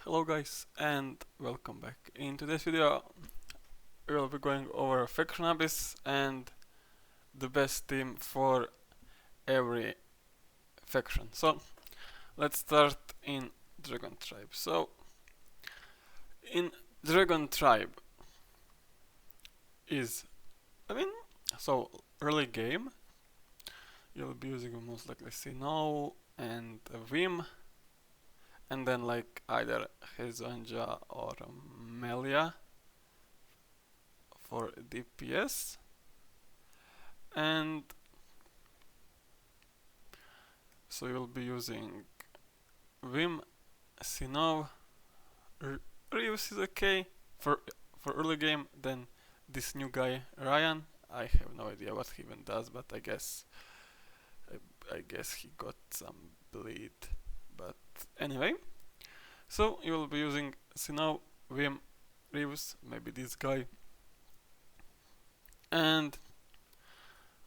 Hello guys and welcome back. In today's video we will be going over Faction Abyss and the best team for every faction. So let's start in Dragon Tribe. So in Dragon Tribe is I mean so early game you'll be using most likely Sinnoh and Vim, and then like either Hezonja or Melia for DPS, and so you'll be using Vim, Sinnoh, Rius is okay for early game. Then this new guy Ryan, I have no idea what he even does, but I guess he got some bleed. But anyway, so you will be using Sinnoh, Vim, Rius, maybe this guy, and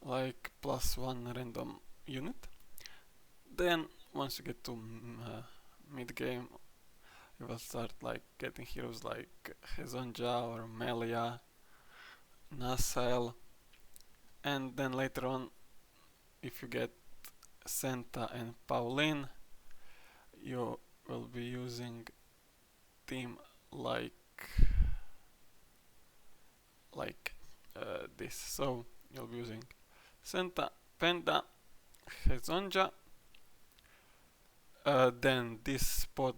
like +1 random unit. Then once you get to mid game, you will start like getting heroes like Hezonja or Melia, Nacelle, and then later on, if you get Santa and Pauline, you will be using team like this. So you'll be using Santa, Panda, Hezonja. Then this spot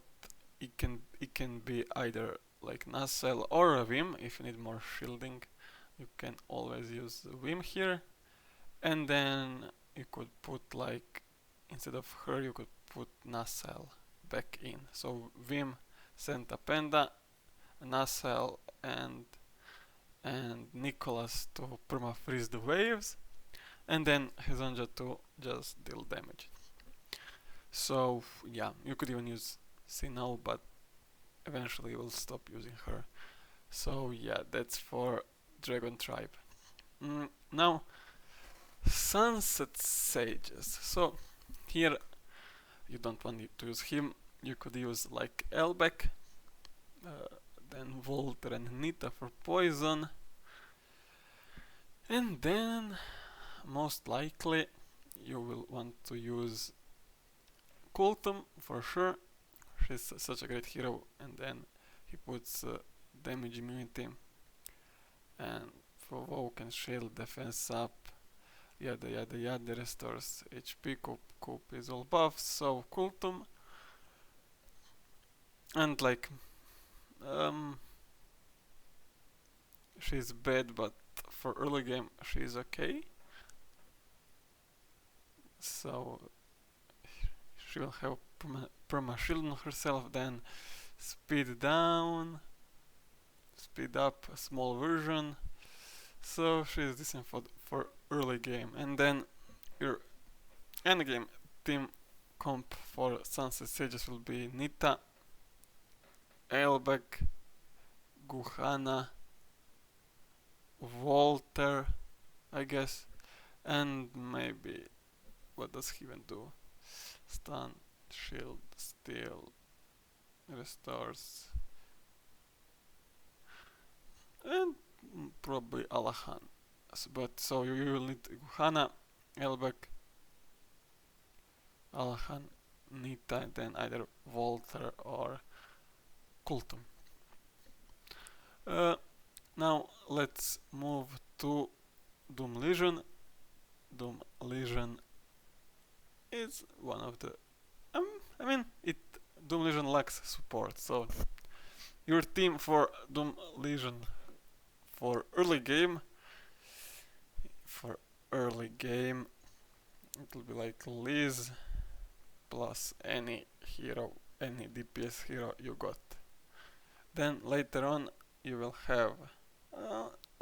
it can be either like Nacelle or a Vim. If you need more shielding, you can always use Vim here. And then you could put like, instead of her, you could put Nacelle back in. So Vim, Santa, Panda, Nacelle, and Nicholas to perma-freeze the waves, and then Hezonja to just deal damage. So yeah, you could even use Sinnoh, but eventually you will stop using her. So yeah, that's for Dragon Tribe. Now, Sunset Sages. So here you don't want to use him. You could use like Elbeck, then Volter and Nita for poison, and then most likely you will want to use Kultum for sure. She's such a great hero, and then he puts damage immunity and provoke and shield defense up, yada yada yada, restores HP. Coop is all buffs, so Kultum. And like she's bad, but for early game she's okay. So she will have perma shield on herself, then speed down, speed up, a small version. So she's decent for early game. And then your end game team comp for Sunset Sages will be Nita, Elbeck, Guhana, Volter, I guess, and maybe, what does he even do? Stun, shield, steal, restores, and probably Alahan. But so you will need Guhana, Elbeck, Alahan, Nita, and then either Volter or Kultum. Now let's move to Doom Legion. Doom Legion is one of the Doom Legion lacks support, so your team for Doom Legion for early game it will be like Liz plus any hero, any DPS hero you got. Then later on you will have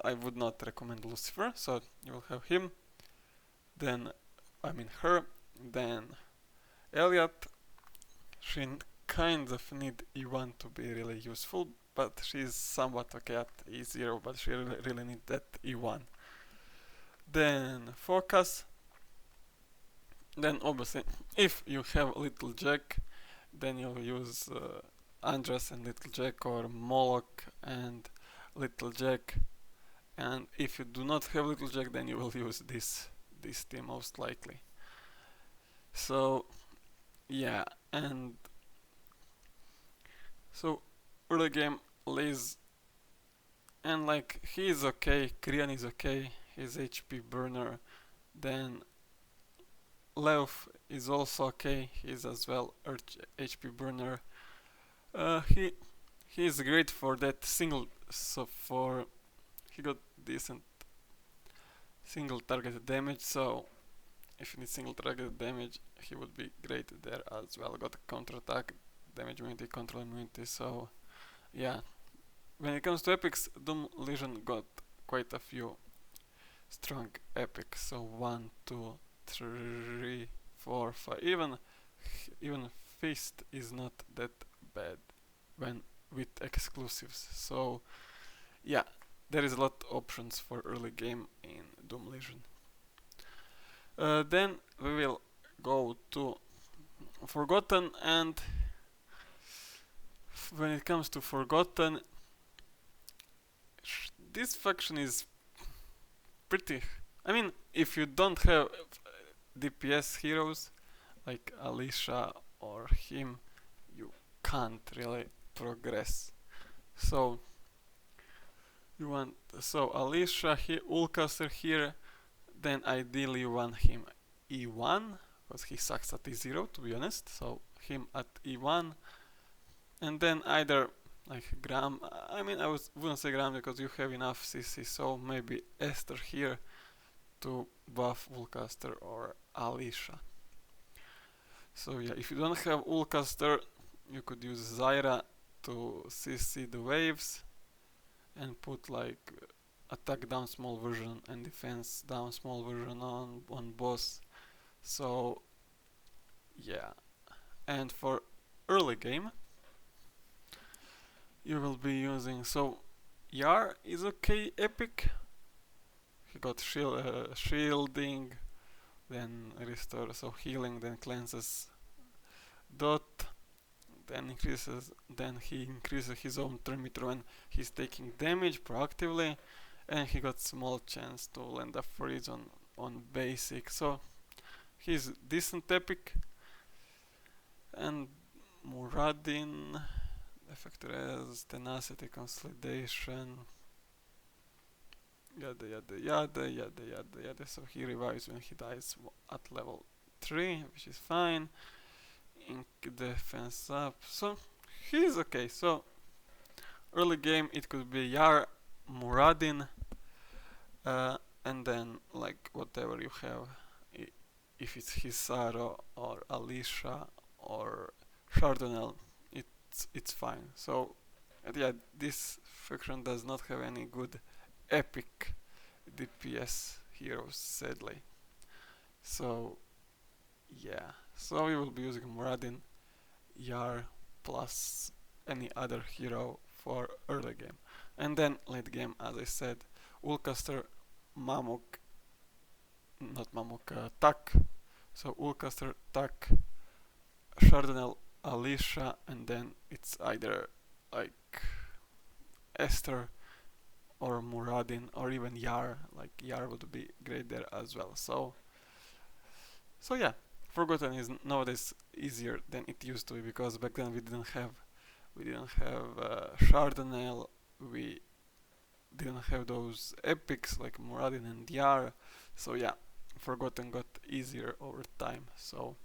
I would not recommend Lucifer, so you will have him, then her, then Elliot. She kind of need E1 to be really useful, but she's somewhat okay at E0, but she really need that E1. Then Focus. Then obviously if you have Little Jack, then you'll use Andras and Little Jack, or Moloch and Little Jack. And if you do not have Little Jack, then you will use this team most likely. So yeah, and so early game Liz, and like he is okay, Krian is okay, he's HP burner. Then Leof is also okay, he's as well HP burner. He is great for that single, so for he got decent single targeted damage, so if you need single targeted damage he would be great there as well. Got counter attack, damage immunity, control immunity, so yeah. When it comes to epics, Doom Legion got quite a few strong epics, so 1, 2, 3, 4, 5, even Fist is not that bad when with exclusives, so yeah, there is a lot of options for early game in Doom Legion. Then we will go to Forgotten, and when it comes to Forgotten, this faction is pretty. I mean, if you don't have DPS heroes like Alicia or him, you can't really progress. So you want Alicia here, Ulcaster here, then ideally you want him E1 because he sucks at E0 to be honest. So him at E1, and then either like Graham. I mean, wouldn't say Graham because you have enough CC, so maybe Esther here to buff Ulcaster or Alicia. So yeah, if you don't have Ulcaster, you could use Zyra to CC the waves and put like attack down small version and defense down small version on boss. So yeah, and for early game you will be using, so Yar is okay epic. He got shielding, then restore, so healing, then cleanses dot, then he increases his own turn meter when he's taking damage proactively, and he got small chance to land a freeze on basic, so he's decent epic. And Muradin, effector as tenacity, consolidation, yada yada yada yada yada yada. So he revives when he dies at level 3, which is fine. Ink defense up, so he's okay. So early game it could be Yar, Muradin, and then like whatever you have, if it's Hisaro or Alicia or Chardonnel, it's fine. So yeah, this faction does not have any good epic DPS heroes, sadly. So yeah, so we will be using Muradin, Yar plus any other hero for early game. And then late game, as I said, Ulcaster, Mamuk, not Mamuk, Tak. So Ulcaster, Tak, Chardonnel, Alicia, and then it's either like Esther or Muradin or even Yar. Like Yar would be great there as well. So yeah, Forgotten is nowadays easier than it used to be, because back then we didn't have Chardonnel, we didn't have those epics like Muradin and Yar. So yeah, Forgotten got easier over time. So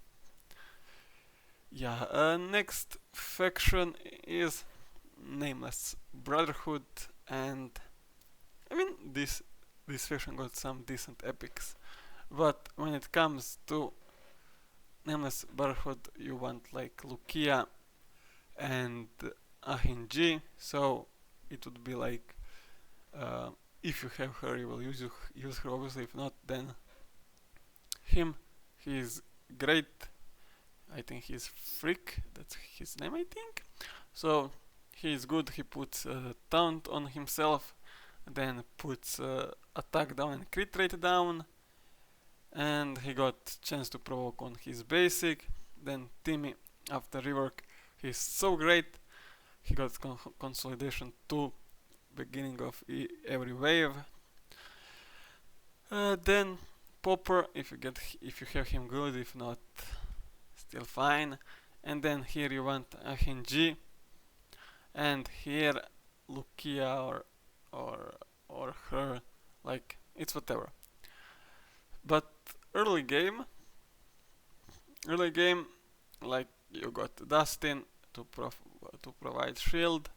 yeah, next faction is Nameless Brotherhood, and I mean this faction got some decent epics, but when it comes to Nameless Brotherhood, you want like Lukia and Ahinji, so it would be like if you have her, you will use her obviously. If not, then him. He's great. I think he's Freak. That's his name, I think. So he's good. He puts taunt on himself, then puts attack down and crit rate down, and he got chance to provoke on his basic. Then Timmy after rework, he's so great. he got consolidation 2 beginning of every wave. Then Popper, if you have him good, if not, still fine. And then here you want G, and here Lukia or her, like it's whatever. But early game, like you got Dustin to provide shield,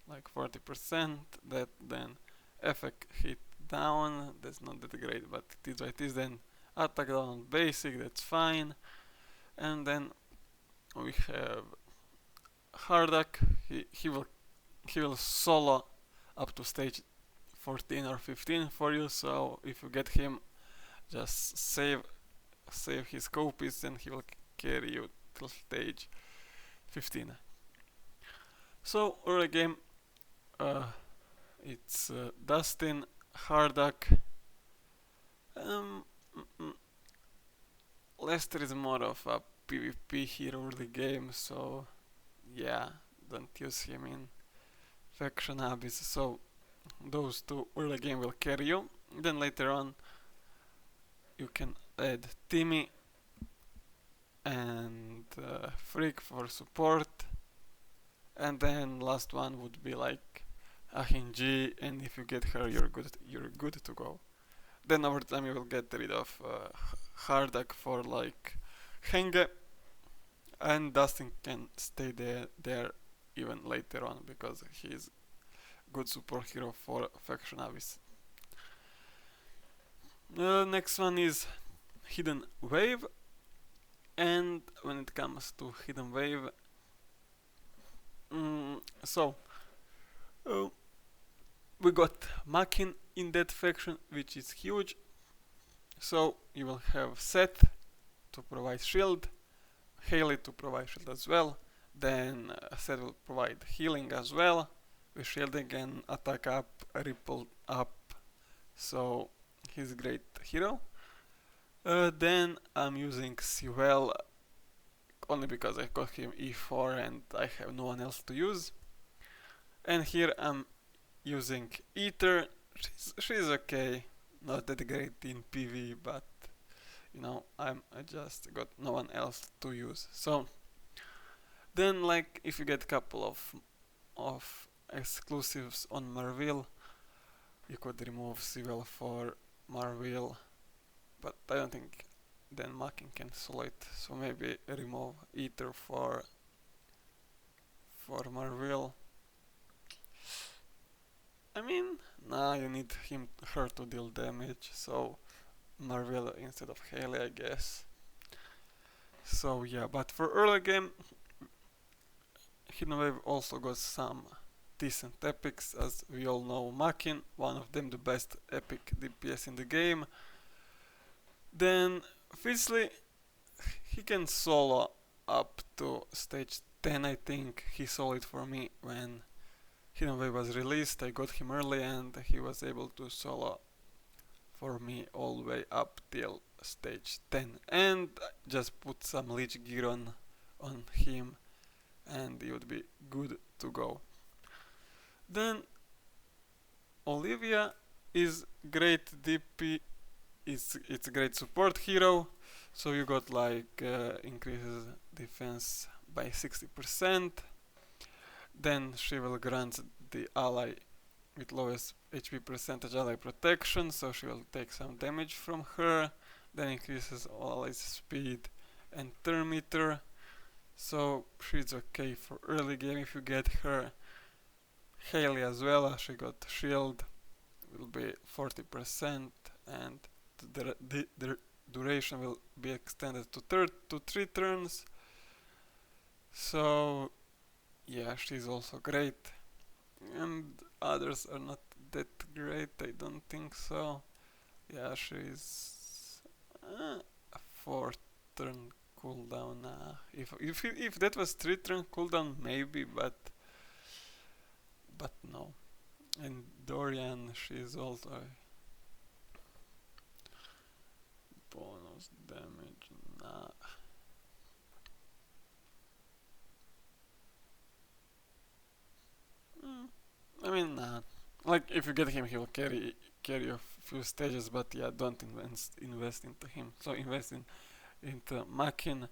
like 40%. That then effect hit down. That's not that great, but it is what it is. Then attack down on basic. That's fine. And then we have Hardak. He will solo up to stage 14 or 15 for you. So if you get him, just save his copies and he will carry you till stage 15. So early game, it's Dustin, Hardak. Lester is more of a PvP hero early game, so yeah, don't use him in Faction Abyss. So those two early game will carry you. Then later on you can add Timmy and Freak for support, and then last one would be like Ahinji, and if you get her, you're good to go. Then over time you will get rid of Hardak for like Henge, and Dustin can stay there even later on because he's good support hero for Faction Abyss. Next one is Hidden Wave, and when it comes to Hidden Wave, we got Makin in that faction, which is huge. So you will have Seth to provide shield, Haley to provide shield as well. Then Seth will provide healing as well, with shielding and attack up, ripple up. So he's a great hero. Then I'm using Sewell only because I got him E4 and I have no one else to use. And here I'm using Ether. She's okay, not that great in PV, but you know, I just got no one else to use. So then, like, if you get a couple of exclusives on Marvel, you could remove Sewell for Marvel, but I don't think then Makin can solo it. So maybe remove Ether for Marvel. I mean, nah, you need her to deal damage, so Marvel instead of Haley, I guess. So yeah, but for early game, Hidden Wave also got some decent epics, as we all know. Makin, one of them the best epic DPS in the game. Then Fizzly, he can solo up to stage 10, I think. He soloed for me when Hidden Wave was released. I got him early and he was able to solo for me all the way up till stage 10. And just put some leech gear on him and he would be good to go. Then Olivia is great DP, it's a great support hero. So you got like increases defense by 60%. Then she will grant the ally with lowest HP percentage ally protection, so she will take some damage from her. Then increases allies speed and turn meter. So she's okay for early game if you get her. Haley as well, she got shield, will be 40%, and the duration will be extended to 3 turns. So yeah, she's also great. And others are not that great, I don't think so. Yeah, she's a 4 turn cooldown. If that was 3 turn cooldown, maybe, but no. And Dorian, she's also bonus damage. Nah. I mean, nah. Like if you get him, he will carry a few stages. But yeah, don't invest into him. So invest into Makin,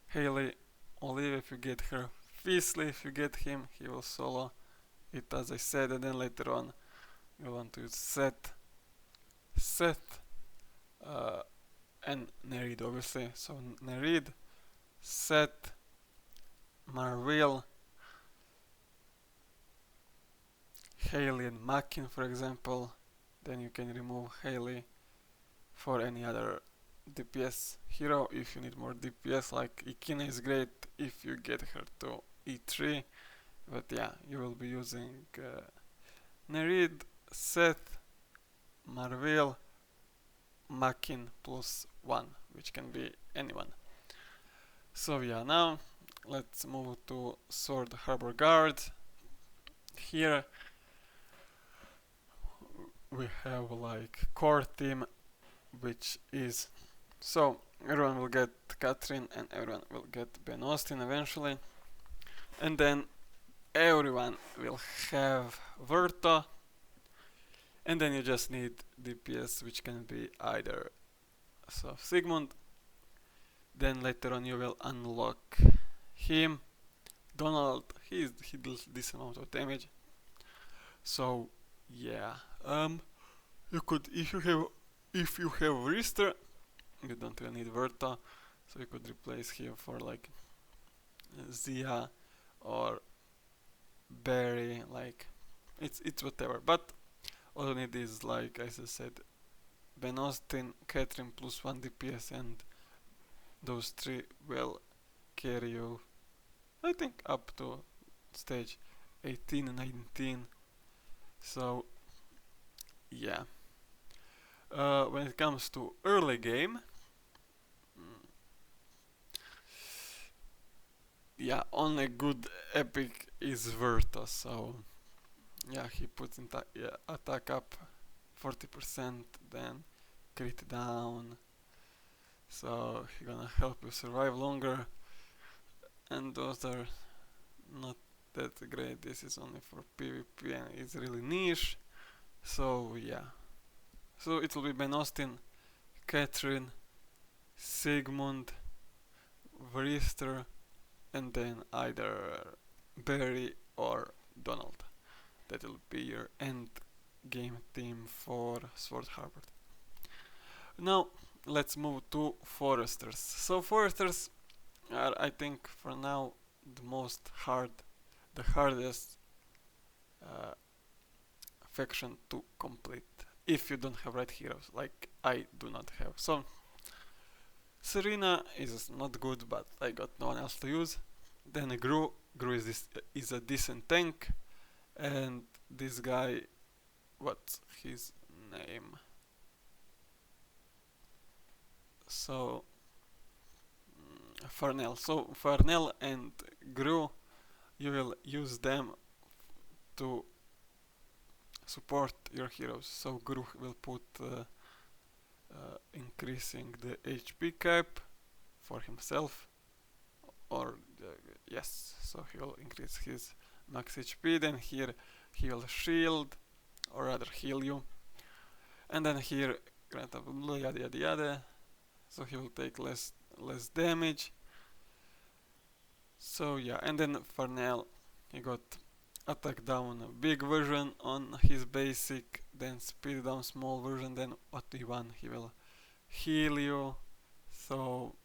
Haley, Olive if you get her, Feasley if you get him, he will solo it as I said, and then later on you want to use Seth, uh, and Nereid obviously. So Nereid, Seth, Marvel, Haley and Makin for example. Then you can remove Haley for any other DPS hero if you need more DPS. Like Ikina is great if you get her to E3, but yeah, you will be using Nereid, Seth, Marvel, Makin plus 1, which can be anyone. So yeah, now let's move to Sword Harbor Guard. Here we have like core team, which is, so everyone will get Catherine and everyone will get Ben Austin eventually, and then everyone will have Verta, and then you just need DPS, which can be either Sigmund. Then later on you will unlock him, Donald. He does this amount of damage. So yeah, you could if you have Rister, you don't really need Verta, so you could replace him for like Zia or Barry. Like it's whatever. But all you need is, like as I said, Ben Austin, Catherine plus 1 DPS, and those three will carry you, I think, up to stage 18 and 19. So yeah, when it comes to early game, yeah, only good epic is Verta. So yeah, he puts attack up 40%, then crit down, so he gonna help you survive longer, and those are not that great. This is only for PvP and it's really niche. So yeah, so it will be Ben Austin, Catherine, Sigmund, Vrister, and then either Barry or Donald. That will be your end game team for Sword Harbor. Now let's move to Foresters. So Foresters are, I think, for now the hardest faction to complete if you don't have right heroes, like I do not have. So Serena is not good, but I got no one else to use. Then Gru is a decent tank, and this guy, what's his name? So Farnell. So Farnell and Gru, you will use them to support your heroes. So Gru will put increasing the HP cap for himself, or yes, so he will increase his max HP. Then here he will shield, or rather heal you, and then here grant a yada yada yada, so he will take less damage. So yeah, and then Farnell, he got attack down big version on his basic, then speed down small version, then OT1 he will heal you. So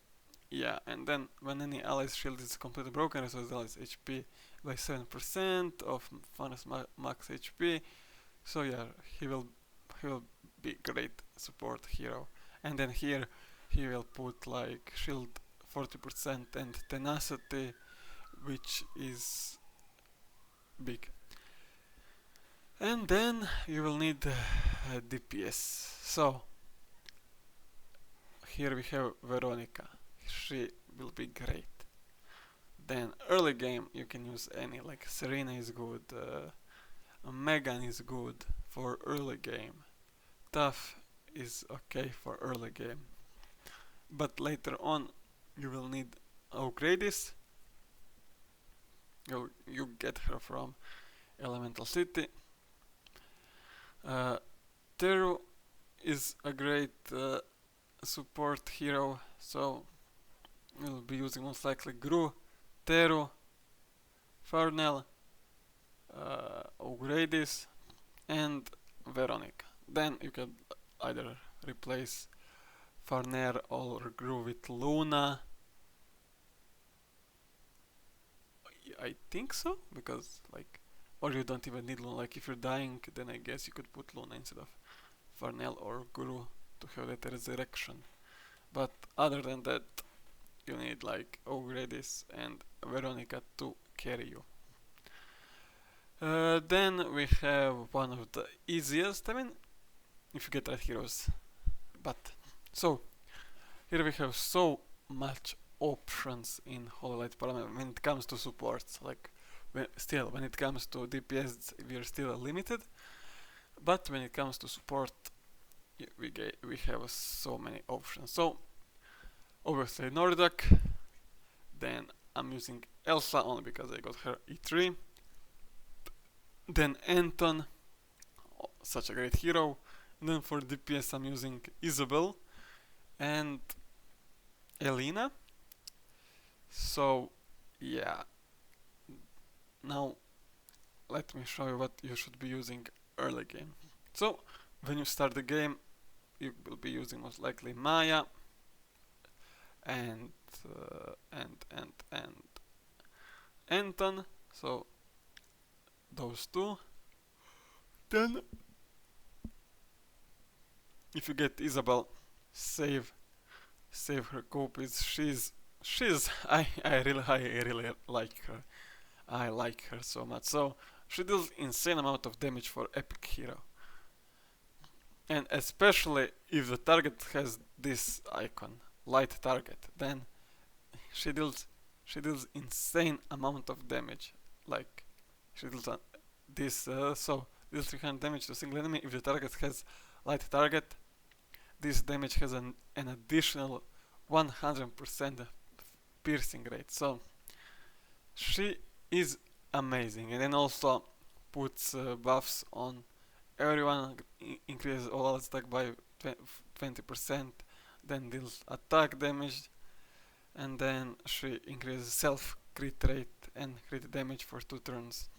yeah, and then when any ally's shield is completely broken, restores the ally's HP by 7% of Farnell's max HP. So yeah, he will be great support hero. And then here he will put like shield 40% and tenacity, which is big. And then you will need DPS. So here we have Veronica. She will be great. Then early game you can use any, like Serena is good, Megan is good for early game, Tough is okay for early game. But later on you will need O'Grady's. You get her from Elemental City. Teru is a great support hero, so we'll be using most likely Gru, Teru, Farnell, O'Grady's, and Veronica. Then you can either replace Farner or Gru with Luna. I think so, because like, or you don't even need Luna. Like if you're dying, then I guess you could put Luna instead of Farnell or Guru to have that resurrection. But other than that, you need like O'Grady's and Veronica to carry you. Then we have one of the easiest, I mean, if you get right heroes. But, so, here we have so much options in Holy Light Parliament when it comes to supports. Like, when it comes to DPS, we are still limited. But when it comes to support, we have so many options. So, obviously Nordak, then I'm using Elsa only because I got her E3. Then Anton, such a great hero. And then for DPS I'm using Isabel and Elena. So yeah, now let me show you what you should be using early game. So when you start the game, you will be using most likely Maya and Anton. So those two. Then if you get Isabel, save her copies. She's I really like her. I like her so much. So she deals insane amount of damage for epic hero. And especially if the target has this icon, light target, then she deals insane amount of damage. Like she deals this so deals 300 damage to a single enemy if the target has light target. This damage has an additional 100% piercing rate. So she is amazing, and then also puts buffs on everyone, increases all attack by 20%, then deals attack damage, and then she increases self crit rate and crit damage for 2 turns.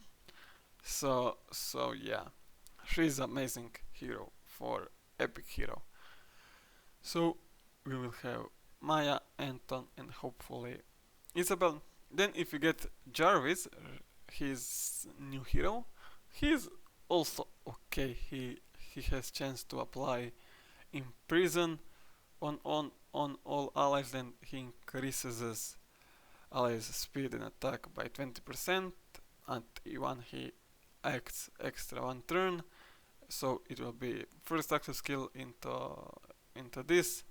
So yeah, she's amazing hero for epic hero. So we will have Maya, Anton, and hopefully Isabel. Then if you get Jarvis, his new hero, he's also okay. He has chance to apply Imprison on all allies, then he increases his allies' speed and attack by 20%, and when he acts extra 1 turn, so it will be first active skill into this.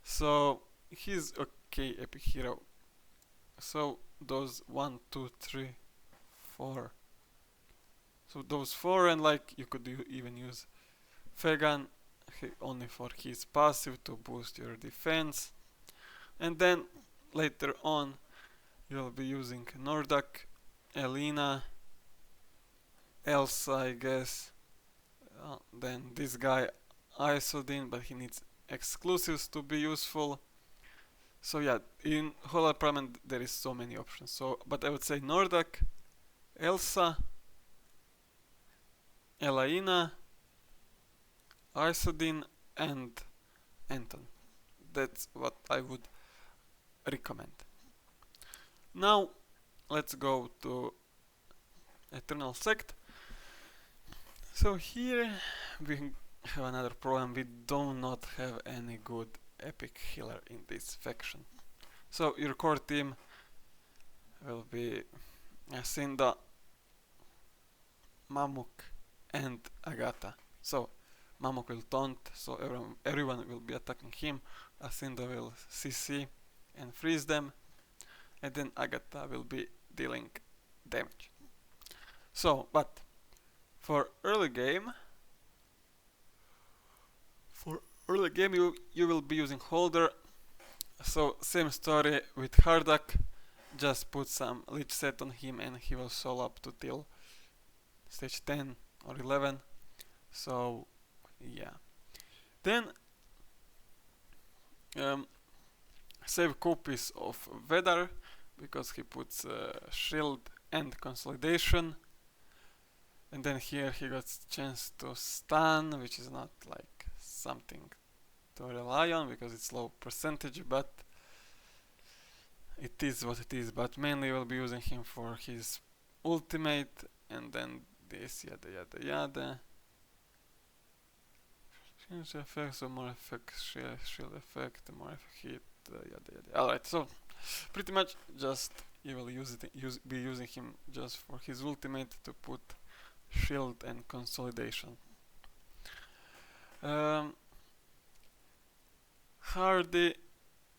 So he's okay epic hero. So those 1, 2, 3, 4. So those 4, and like you could even use Fegan only for his passive to boost your defense. And then later on you'll be using Nordak, Elena, Elsa, I guess. Then this guy Isodin, but he needs exclusives to be useful. So yeah, in Holy Parliament there is so many options. So, but I would say Nordak, Elsa, Elena, Isodin, and Anton. That's what I would recommend. Now let's go to Eternal Sect. So here we have another problem. We do not have any good epic healer in this faction. So your core team will be Asinda, Mamuk, and Agatha. So Mamuk will taunt, so everyone will be attacking him. Asinda will CC and freeze them, and then Agatha will be dealing damage. So, but for early game, you will be using Holder. So same story with Hardak, just put some Lich set on him and he will solo up to deal stage 10 or 11. So yeah. Then save copies of Vedar because he puts shield and consolidation. And then here he got chance to stun, which is not like something to rely on because it's low percentage, but it is what it is. But mainly we'll be using him for his ultimate, and then this yada yada yada. Change effect, so more effect, shield effect, more hit, yada yada. Alright, so pretty much just you will be using him just for his ultimate to put shield and consolidation. Hardy,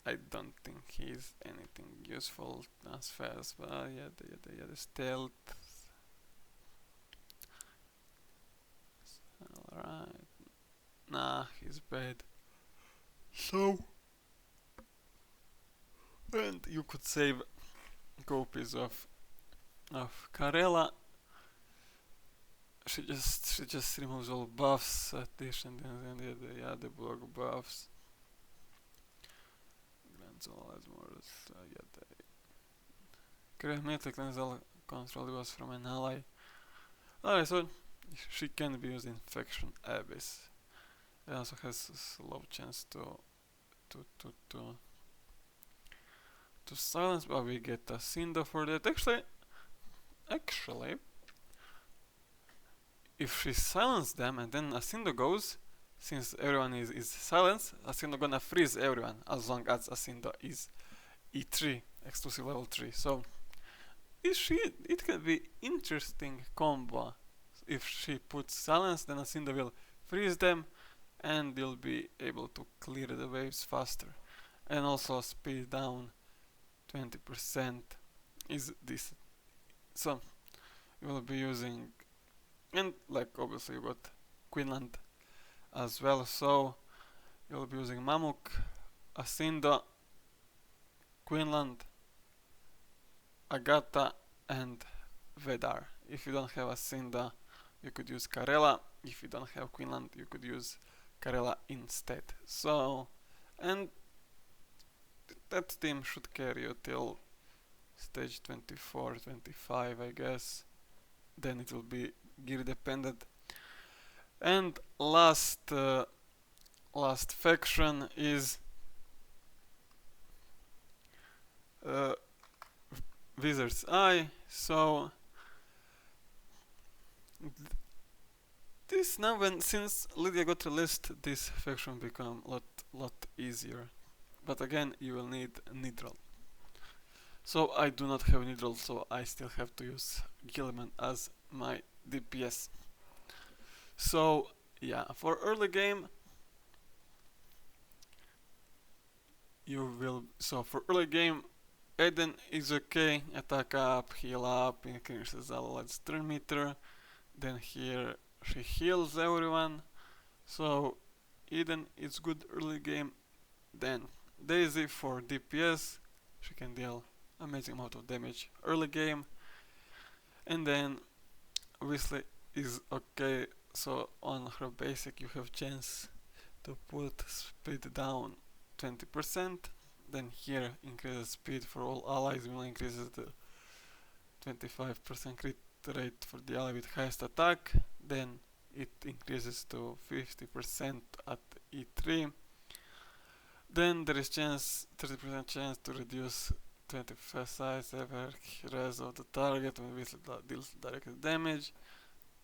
I don't think he's anything useful as fast, but yada yada yada. Stealth. Alright. Nah, he's bad. So, and you could save copies of Karela. She just removes all buffs, addition, and the other block buffs. Grants all as more. Create melee cleanse all control was from an ally. Alright, so she can be used in Infection Abyss. It also has a low chance to silence, but we get a Cinder for that. Actually, if she silences them and then Asindo goes, since everyone is silenced, Asindo gonna freeze everyone as long as Asindo is E3, exclusive level 3. So it can be interesting combo. If she puts silence, then Asindo will freeze them and you'll be able to clear the waves faster. And also speed down 20% is decent. So you will be using, and like obviously you got Quinlan as well, so you'll be using Mamuk, Asindo, Quinlan, Agatha and Vedar. If you don't have Asindo, you could use Karela. If you don't have Quinlan, you could use Karela instead. So, and that team should carry you till stage 24, 25 I guess. Then it will be gear dependent. And last faction is Wizard's Eye. So this now, since Lydia got released, this faction become lot easier. But again, you will need Nidral. So I do not have Nidral, so I still have to use Gilman as my DPS. So yeah, for early game, Eden is okay. Attack up, heal up, increases allied turn meter. Then here she heals everyone. So Eden is good early game. Then Daisy for DPS, she can deal amazing amount of damage early game. And then Weasley is okay, so on her basic you have chance to put speed down 20%. Then here increases speed for all allies, will increases the 25% crit rate for the ally with highest attack. Then it increases to 50% at E3. Then there is 30% chance to reduce 25 size ever res of the target when Weasley deals direct damage.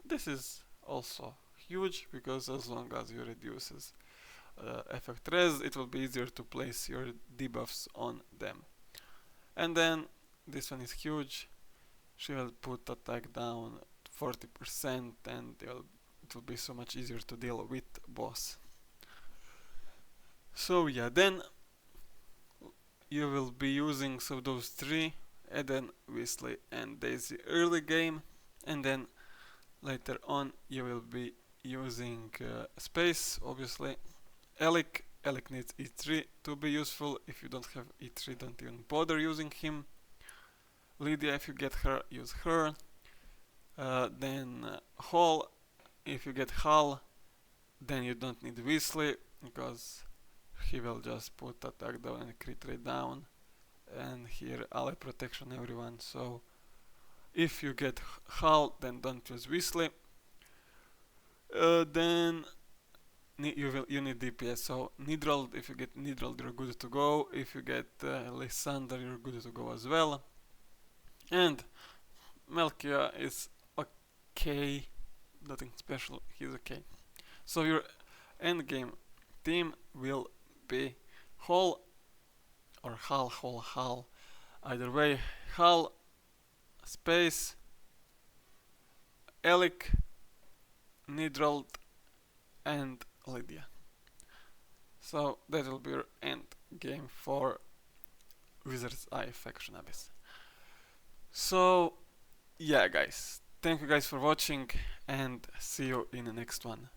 This is also huge because as long as you reduces effect res, it will be easier to place your debuffs on them. And then this one is huge. She will put attack down 40% and it will be so much easier to deal with boss. So yeah, then you will be using those three, Eden, Weasley and Daisy early game, and then later on you will be using Space, obviously. Alec needs E3 to be useful. If you don't have E3, don't even bother using him. Lydia, if you get her, use her. Then Hall, if you get Hull, then you don't need Weasley, because he will just put attack down and crit rate down, and here ally protection everyone. So if you get Hull, then don't use Weasley. Then you need DPS. So Nidral, if you get Nidral, you're good to go. If you get Lysander, you're good to go as well. And Melkia is okay, nothing special. He's okay. So your endgame team will be Hull or Hull. Either way, Hull, Space, Elic, Nidrald, and Lydia. So that will be your end game for Wizard's Eye Faction Abyss. So yeah guys, thank you guys for watching and see you in the next one.